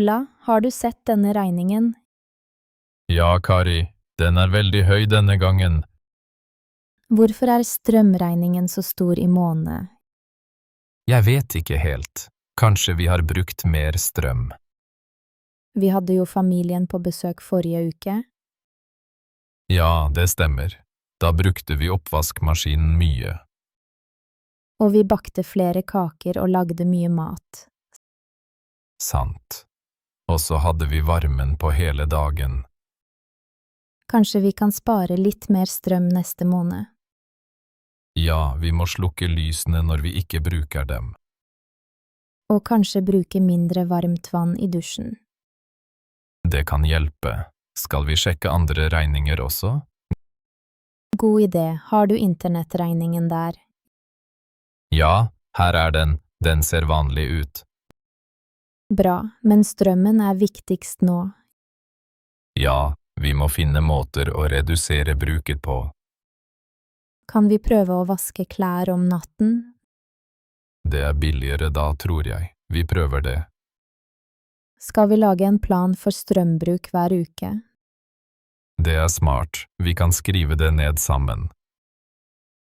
Ola, har du sett denne regningen? Ja, Kari, den veldig høy denne gangen. Hvorfor strømregningen så stor i måneden? Jeg vet ikke helt. Kanskje vi har brukt mer strøm. Vi hadde jo familien på besøk forrige uke. Ja, det stemmer. Da brukte vi oppvaskmaskinen mye. Og vi bakte flere kaker og lagde mye mat. Sant. Og så hadde vi varmen på hele dagen. Kanskje vi kan spare litt mer strøm neste måned. Ja, vi må slukke lysene når vi ikke bruker dem. Og kanskje bruke mindre varmt vann i dusjen. Det kan hjelpe. Skal vi sjekke andre regninger også? God idé, har du internettregningen der? Ja, her den. Den ser vanlig ut. Bra, men strømmen viktigst nå. Ja, vi må finne måter å redusere bruket på. Kan vi prøve å vaske klær om natten? Det billigere da, tror jeg. Vi prøver det. Skal vi lage en plan for strømbruk hver uke? Det smart. Vi kan skrive det ned sammen.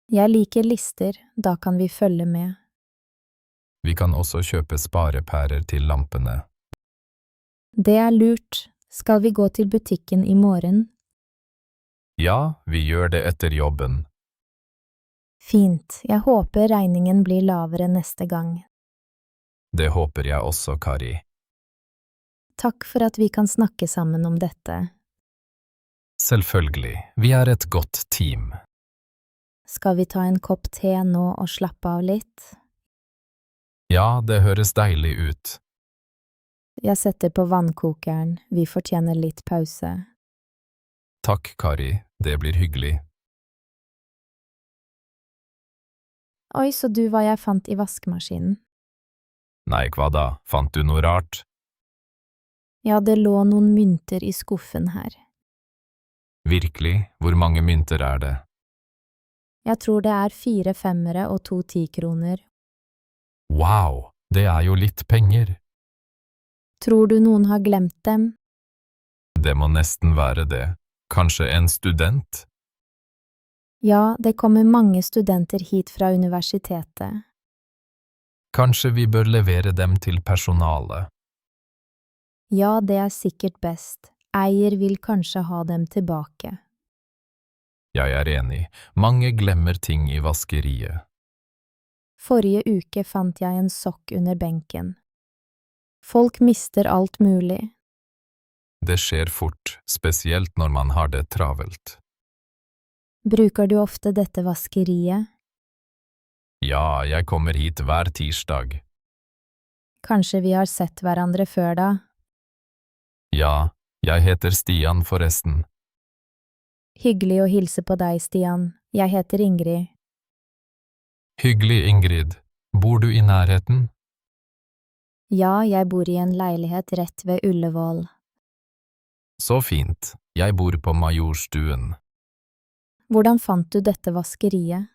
Jeg liker lister, da kan vi følge med. Vi kan også kjøpe sparepærer til lampene. Det lurt. Skal vi gå til butikken i morgen? Ja, vi gjør det etter jobben. Fint, jeg håper regningen blir lavere neste gang. Det håper jeg også, Kari. Takk for at vi kan snakke sammen om dette. Selvfølgelig, vi et godt team. Skal vi ta en kopp te nå og slappe av litt? Ja, det høres deilig ut. Jeg setter på vannkokeren, vi fortjener litt pause. Takk, Kari, det blir hyggelig. Oi, så du hva jeg fant i vaskemaskinen? Nei, hva da? Fant du noe rart? Ja, det lå noen mynter i skuffen her. Virkelig? Hvor mange mynter det? Jeg tror det 4 femmere og 2 10-kroner. Wow, det jo litt penger. Tror du noen har glemt dem? Det må nesten være det. Kanskje en student? Ja, det kommer mange studenter hit fra universitetet. Kanskje vi bør levere dem til personalet? Ja, det sikkert best. Eier vil kanskje ha dem tilbake. Jeg enig. Mange glemmer ting i vaskeriet. Forrige uke fant jeg en sokk under benken. Folk mister alt mulig. Det skjer fort, spesielt når man har det travelt. Bruker du ofte dette vaskeriet? Ja, jeg kommer hit hver tirsdag. Kanskje vi har sett hverandre før da? Ja, jeg heter Stian forresten. Hyggelig å hilse på deg, Stian. Jeg heter Ingrid. Hyggelig, Ingrid. Bor du i nærheten? Ja, jeg bor i en leilighet rett ved Ullevål. Så fint. Jeg bor på Majorstuen. Hvordan fant du dette vaskeriet?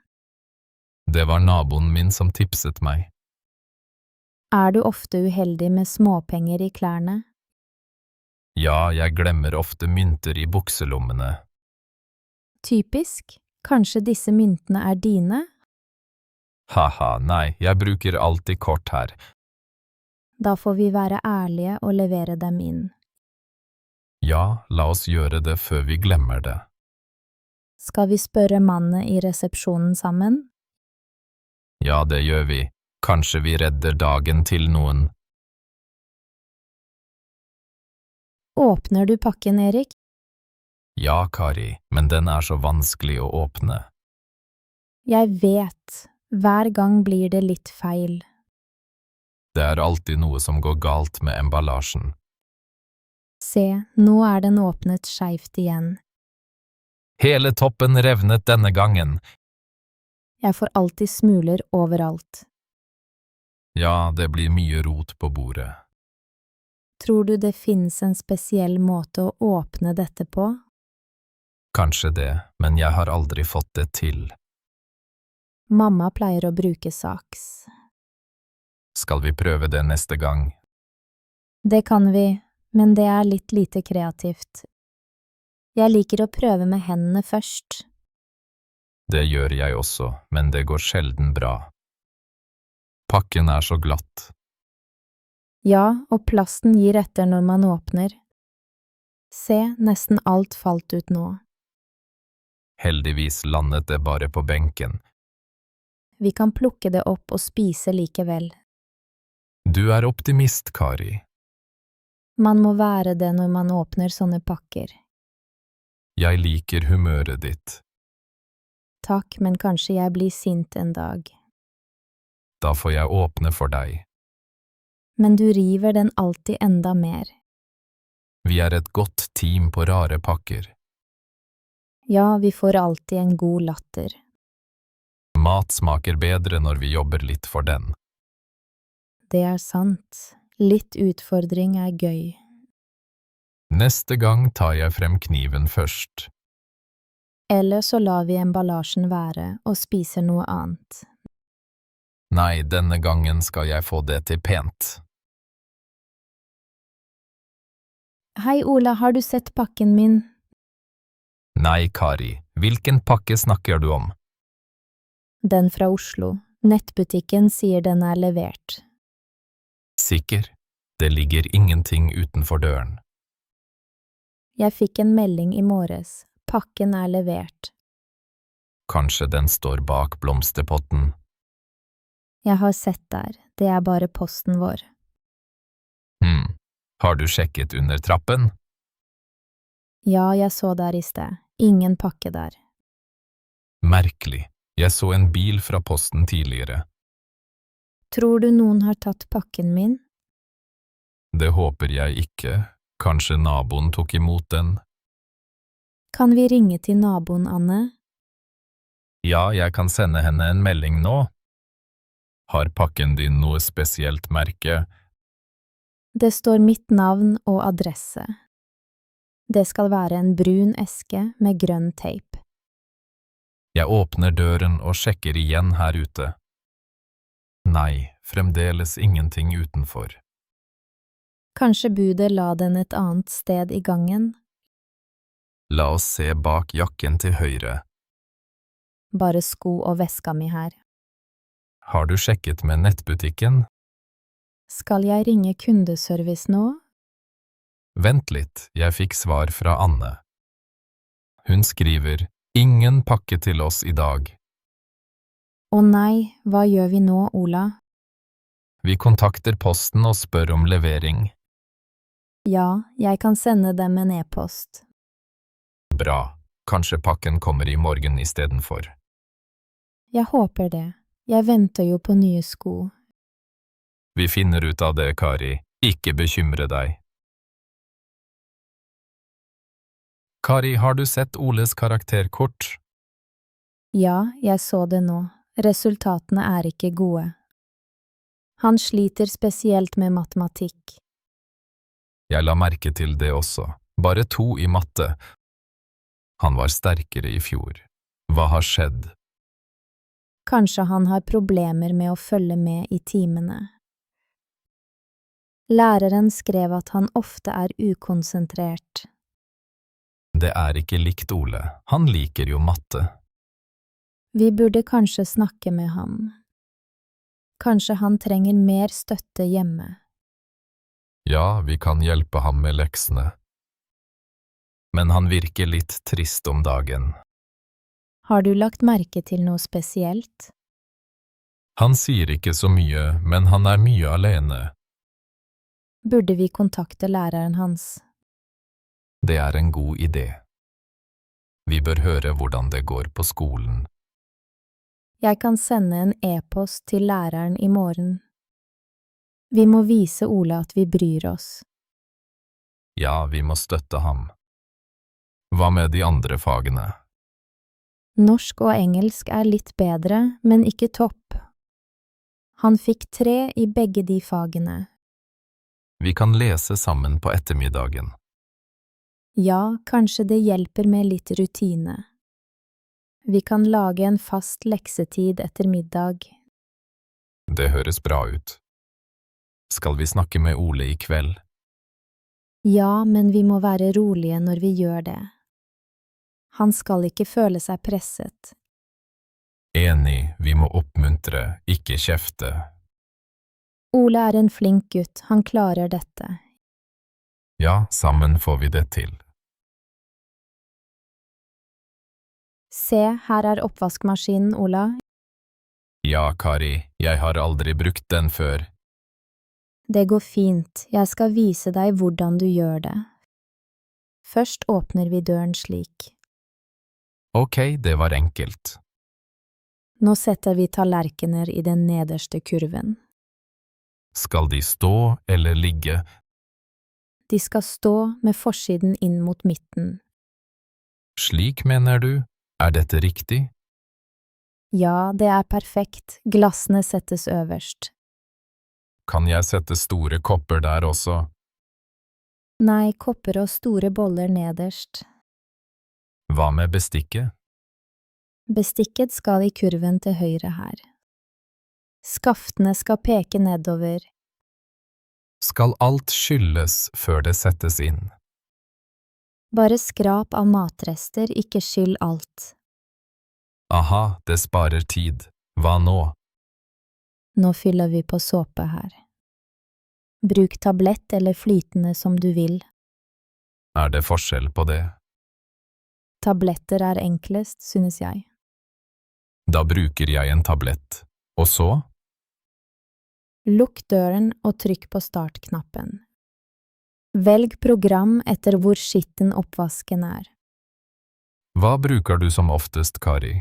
Det var naboen min som tipset meg. Du ofte uheldig med småpenger i klærne? Ja, jeg glemmer ofte mynter i bukselommene. Typisk. Kanskje disse myntene dine? Haha, nei, jeg bruker alltid kort her. Da får vi være ærlige og levere dem inn. Ja, la oss gjøre det før vi glemmer det. Skal vi spørre mannen i resepsjonen sammen? Ja, det gjør vi. Kanskje vi redder dagen til noen. Åpner du pakken, Erik? Ja, Kari, men den så vanskelig å åpne. Jeg vet. Hver gang blir det litt feil. Det alltid noe som går galt med emballasjen. Se, nå den åpnet skjevt igjen. Hele toppen revnet denne gangen. Jeg får alltid smuler overalt. Ja, det blir mye rot på bordet. Tror du det finnes en spesiell måte å åpne dette på? Kanskje det, men jeg har aldri fått det til. Mamma pleier å bruke saks. Skal vi prøve det neste gang? Det kan vi, men det er litt lite kreativt. Jeg liker å prøve med hendene først. Det gjør jeg også, men det går sjelden bra. Pakken er så glatt. Ja, og plasten gir etter når man åpner. Se, nesten alt falt ut nå. Heldigvis landet det bare på benken. Vi kan plukke det opp og spise likevel. Du er optimist, Kari. Man må være det når man åpner sånne pakker. Jeg liker humøret ditt. Takk, men kanskje jeg blir sint en dag. Da får jeg åpne for deg. Men du river den alltid enda mer. Vi er et godt team på rare pakker. Ja, vi får alltid en god latter. Mat smaker bedre når vi jobber litt for den. Det er sant. Litt utfordring er gøy. Neste gang tar jeg frem kniven først. Eller så lar vi emballasjen være og spiser noe annet. Nei, denne gangen skal jeg få det til pent. Hei Ola, har du sett pakken min? Nei, Kari, hvilken pakke snakker du om? Den fra Oslo. Nettbutikken sier den er levert. Sikker, det ligger ingenting utenfor døren. Jeg fikk en melding i morges. Pakken er levert. Kanskje den står bak blomsterpotten? Jeg har sett der. Det er bare posten vår. Har du sjekket under trappen? Ja, jeg så der i sted. Ingen pakke der. Merkelig, jeg så en bil fra posten tidligere. Tror du noen har tatt pakken min? Det håper jeg ikke, kanskje naboen tok imot den? Kan vi ringe til naboen, Anne? Ja, jeg kan sende henne en melding nå. Har pakken din noe spesielt merke? Det står mitt navn og adresse. Det skal være en brun eske med grønn teip. Jeg åpner døren og sjekker igjen her ute. Nei, fremdeles ingenting utenfor. Kanskje budet la den et annet sted i gangen? La oss se bak jakken til høyre. Bare sko og veska mi her. Har du sjekket med nettbutikken? Skal jeg ringe kundeservice nå? Vent litt, jeg fikk svar fra Anne. Hun skriver, ingen pakke til oss i dag. Å nei, hva gjør vi nå, Ola? Vi kontakter posten og spør om levering. Ja, jeg kan sende dem en e-post. Bra, kanskje pakken kommer i morgen istedenfor. Jeg håper det. Jeg venter jo på nye sko. Vi finner ut av det, Kari. Ikke bekymre deg. Kari, har du sett Oles karakterkort? Ja, jeg så det nå. Resultatene er ikke gode. Han sliter spesielt med matematikk. Jeg la merke til det også. Bare 2 i matte. Han var sterkere i fjor. Hva har skjedd? Kanskje han har problemer med å følge med i timene. Læreren skrev at han ofte er ukonsentrert. Det er ikke likt Ole. Han liker jo matte. Vi burde kanskje snakke med ham. Kanskje han trenger mer støtte hjemme. Ja, vi kan hjelpe ham med leksene. Men han virker litt trist om dagen. Har du lagt merke til noe spesielt? Han sier ikke så mye, men han er mye alene. Burde vi kontakte læreren hans? Det er en god idé. Vi bør høre hvordan det går på skolen. Jeg kan sende en e-post til læreren i morgen. Vi må vise Ola at vi bryr oss. Ja, vi må støtte ham. Hva med de andre fagene? Norsk og engelsk er litt bedre, men ikke topp. Han fikk 3 i begge de fagene. Vi kan lese sammen på ettermiddagen. Ja, kanskje det hjelper med litt rutine. Vi kan lage en fast leksetid etter middag. Det høres bra ut. Skal vi snakke med Ole i kveld? Ja, men vi må være rolige når vi gjør det. Han skal ikke føle seg presset. Enig, vi må oppmuntre, ikke kjefte. Ole er en flink gutt, han klarer dette. Ja, sammen får vi det til. Se, her er oppvaskmaskinen, Ola. Ja, Kari, jeg har aldri brukt den før. Det går fint, jeg skal vise deg hvordan du gjør det. Først åpner vi døren slik. Ok, det var enkelt. Nå setter vi tallerkener i den nederste kurven. Skal de stå eller ligge? De skal stå med forsiden inn mot midten. Slik mener du? Er dette riktig? Ja, det er perfekt, glassene settes øverst. Kan jeg sette store kopper der også? Nei, kopper og store boller nederst. Hva med bestikket? Bestikket skal i kurven til høyre her. Skaftene skal peke nedover. Skal alt skylles før det settes inn? Bare skrap av matrester, ikke skyll alt. Aha, det sparer tid. Hva nå? Nå fyller vi på såpe her. Bruk tablett eller flytende som du vil. Er det forskjell på det? Tabletter er enklest, synes jeg. Da bruker jeg en tablett. Og så? Lukk døren og trykk på startknappen. Velg program etter hvor skitten oppvasken er. Hva bruker du som oftest, Kari?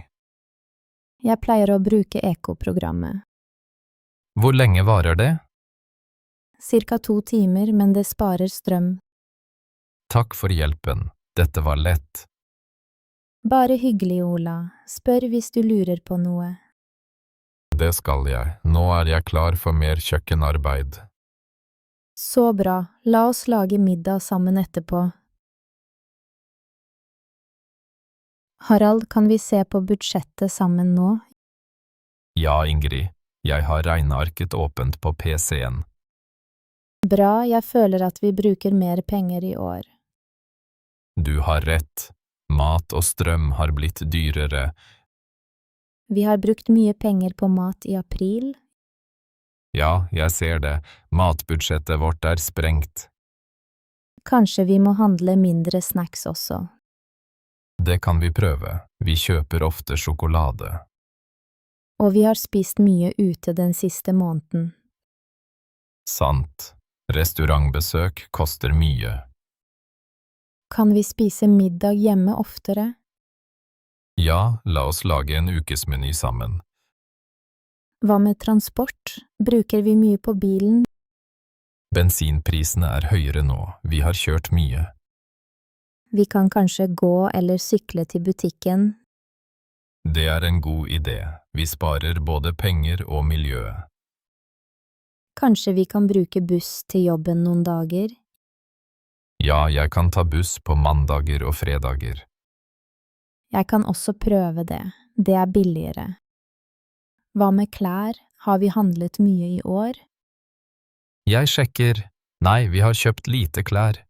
Jeg pleier å bruke Eko-programmet. Hvor lenge varer det? Cirka 2 timer, men det sparer strøm. Takk for hjelpen. Dette var lett. Bare hyggelig, Ola. Spør hvis du lurer på noe. Det skal jeg. Nå er jeg klar for mer kjøkkenarbeid. Så bra. La oss lage middag sammen etterpå. Harald, kan vi se på budsjettet sammen nå? Ja, Ingrid. Jeg har regnearket åpent på PC-en. Bra, jeg føler at vi bruker mer penger i år. Du har rett. Mat og strøm har blitt dyrere. Vi har brukt mye penger på mat i april. Ja, jeg ser det. Matbudsjettet vårt er sprengt. Kanskje vi må handle mindre snacks også. Det kan vi prøve. Vi kjøper ofte sjokolade. Og vi har spist mye ute den siste måneden. Sant. Restaurantbesøk koster mye. Kan vi spise middag hjemme oftere? Ja, la oss lage en ukesmeny sammen. Hva med transport? Bruker vi mye på bilen? Bensinprisene er høyere nå. Vi har kjørt mye. Vi kan kanskje gå eller sykle til butikken. Det er en god idé. Vi sparer både penger og miljøet. Kanskje vi kan bruke buss til jobben noen dager? Ja, jeg kan ta buss på mandager og fredager. Jeg kan også prøve det. Det er billigere. Hva med klær? Har vi handlet mye i år? Jeg sjekker. Nei, vi har kjøpt lite klær.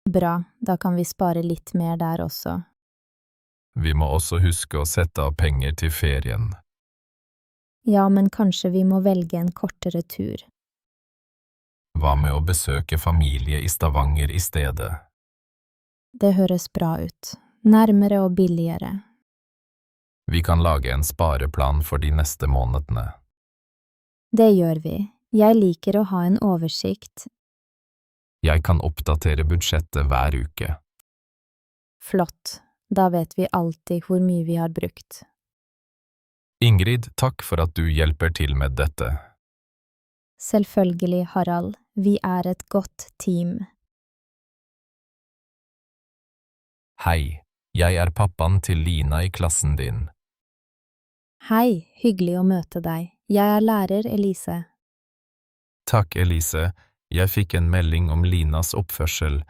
Bra, da kan vi spare litt mer der også. Vi må også huske å sette av penger til ferien. Ja, men kanskje vi må velge en kortere tur. Hva med å besøke familie i Stavanger i stedet? Det høres bra ut. Nærmere og billigere. Vi kan lage en spareplan for de neste månedene. Det gjør vi. Jeg liker å ha en oversikt. Jeg kan oppdatere budsjettet hver uke. Flott. Da vet vi alltid hvor mye vi har brukt. Ingrid, takk for at du hjelper til med dette. Selvfølgelig, Harald. Vi er et godt team. Hei, jeg er pappaen til Lina i klassen din. Hei, hyggelig å møte deg. Jeg er lærer Elise. Takk, Elise. Jeg fikk en melding om Linas oppførsel.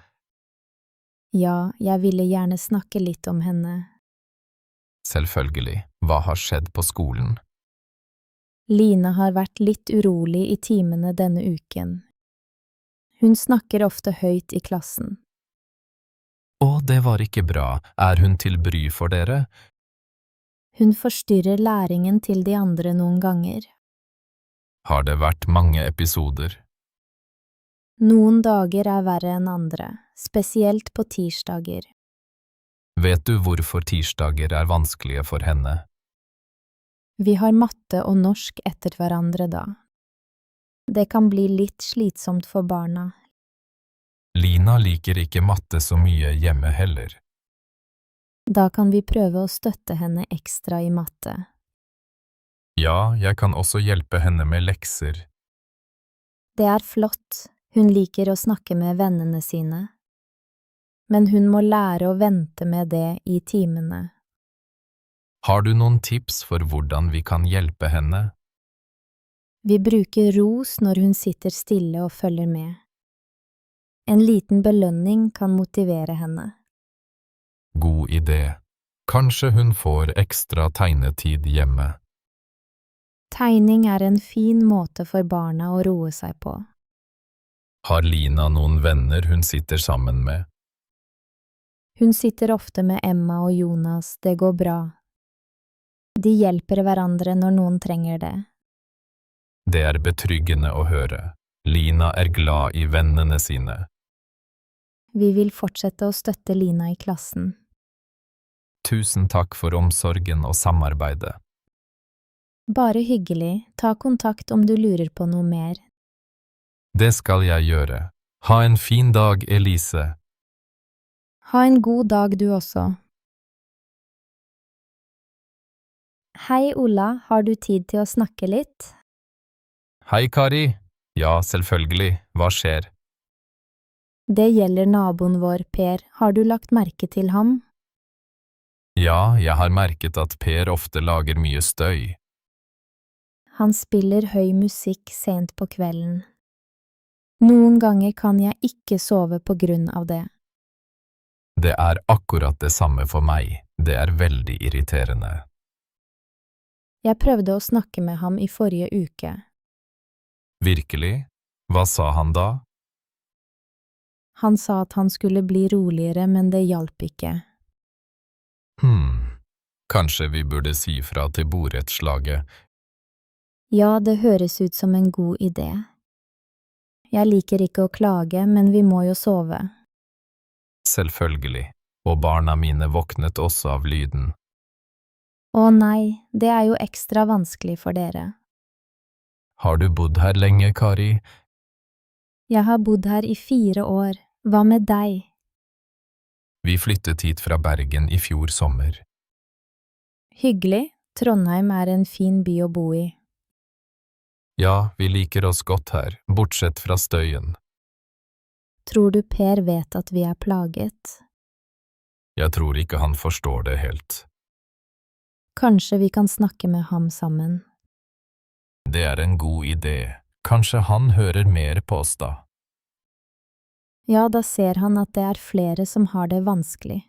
Ja, jeg ville gjerne snakke litt om henne. Selvfølgelig. Hva har skjedd på skolen? Lina har vært litt urolig i timene denne uken. Hun snakker ofte høyt i klassen. Å, det var ikke bra. Hun til bry for dere? Hun forstyrrer læringen til de andre noen ganger. Har det vært mange episoder? Noen dager er verre enn andre, spesielt på tirsdager. Vet du hvorfor tirsdager er vanskelige for henne? Vi har matte og norsk etter hverandre da. Det kan bli litt slitsomt for barna. Lina liker ikke matte så mye hjemme heller. Da kan vi prøve å støtte henne ekstra i matte. Ja, jeg kan også hjelpe henne med lekser. Det er flott, hun liker å snakke med vennene sine. Men hun må lære å vente med det i timene. Har du noen tips for hvordan vi kan hjelpe henne? Vi bruker ros når hun sitter stille og følger med. En liten belønning kan motivere henne. God idé. Kanskje hun får ekstra tegnetid hjemme. Tegning er en fin måte for barna å roe seg på. Har Lina noen venner hun sitter sammen med? Hun sitter ofte med Emma og Jonas, det går bra. De hjelper hverandre når noen trenger det. Det er betryggende å høre. Lina er glad i vennene sine. Vi vil fortsette å støtte Lina i klassen. Tusen takk for omsorgen og samarbeidet. Bare hyggelig, ta kontakt om du lurer på noe mer. Det skal jeg gjøre. Ha en fin dag, Elise. Ha en god dag du også. Hei Ola, har du tid til å snakke litt? Hei, Kari. Ja, selvfølgelig. Hva skjer? Det gjelder naboen vår, Per. Har du lagt merke til ham? Ja, jeg har merket at Per ofte lager mye støy. Han spiller høy musikk sent på kvelden. Noen ganger kan jeg ikke sove på grunn av det. Det er akkurat det samme for meg. Det er veldig irriterende. Jeg prøvde å snakke med ham i forrige uke. Virkelig? Hva sa han da? Han sa at han skulle bli roligere, men det hjalp ikke. Kanskje vi burde si fra til borettslaget. Ja, det høres ut som en god idé. Jeg liker ikke å klage, men vi må jo sove. Selvfølgelig, og barna mine våknet også av lyden. Å nei, det er jo ekstra vanskelig for dere. Har du bodd her lenge, Kari? Jeg har bodd her i 4 år. Hva med deg? Vi flyttet hit fra Bergen i fjor sommer. Hyggelig. Trondheim er en fin by å bo i. Ja, vi liker oss godt her, bortsett fra støyen. Tror du Per vet at vi er plaget? Jeg tror ikke han forstår det helt. Kanskje vi kan snakke med ham sammen. Det er en god idé. Kanskje han hører mer på oss da. Ja, da ser han at det er flere som har det vanskelig.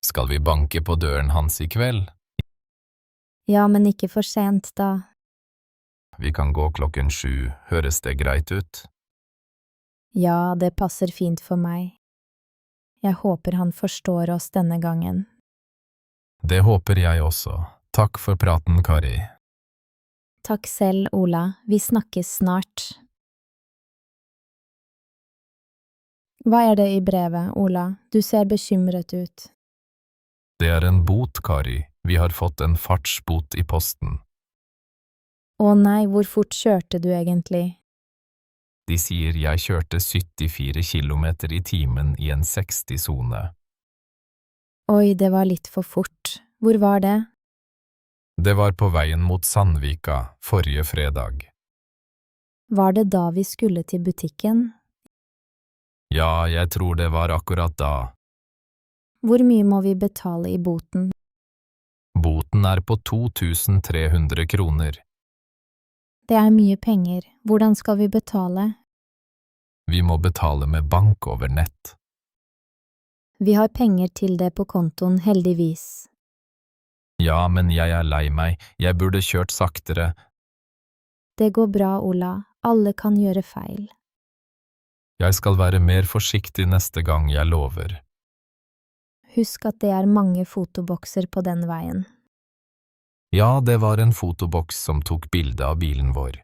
Skal vi banke på døren hans i kveld? Ja, men ikke for sent da. Vi kan gå 7:00. Høres det greit ut? Ja, det passer fint for meg. Jeg håper han forstår oss denne gangen. Det håper jeg også. Takk for praten, Kari. Takk selv, Ola. Vi snakkes snart. Hva er det i brevet, Ola? Du ser bekymret ut. Det er en bot, Kari. Vi har fått en fartsbot i posten. Å nei, hvor fort kjørte du egentlig? De sier jeg kjørte 74 kilometer i timen i en 60-sone. Oi, det var litt for fort. Hvor var det? Det var på veien mot Sandvika forrige fredag. Var det da vi skulle til butikken? Ja, jeg tror det var akkurat da. Hvor mye må vi betale i boten? Boten er på 2300 kroner. Det er mye penger. Hvordan skal vi betale? Vi må betale med bank over nett. Vi har penger til det på kontoen, heldigvis. Ja, men jeg er lei meg. Jeg burde kjørt saktere. Det går bra, Ola. Alle kan gjøre feil. Jeg skal være mer forsiktig neste gang, jeg lover. Husk at det er mange fotobokser på den veien. Ja, det var en fotoboks som tok bilde av bilen vår.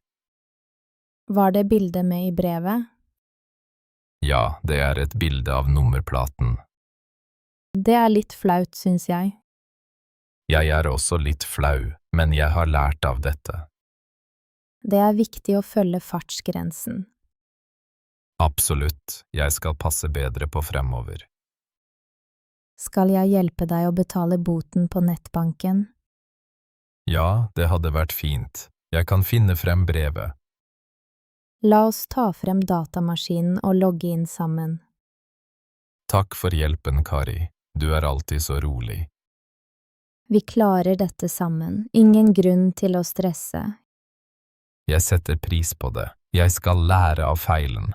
Var det bilde med i brevet? Ja, det er et bilde av nummerplaten. Det er litt flaut, syns jeg. Jeg er også litt flau, men jeg har lært av dette. Det er viktig å følge fartsgrensen. Absolutt, jeg skal passe bedre på fremover. Skal jeg hjelpe deg å betale boten på nettbanken? Ja, det hadde vært fint. Jeg kan finne frem brevet. La oss ta frem datamaskinen og logge inn sammen. Takk for hjelpen, Kari. Du er alltid så rolig. Vi klarer dette sammen, ingen grunn til å stresse. Jeg setter pris på det. Jeg skal lære av feilen.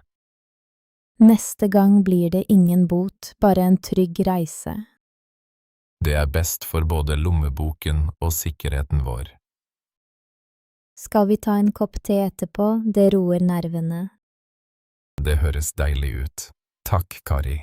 Neste gang blir det ingen bot, bare en trygg reise. Det er best for både lommeboken og sikkerheten vår. Skal vi ta en kopp te etterpå? Det roer nervene. Det høres deilig ut. Takk, Kari.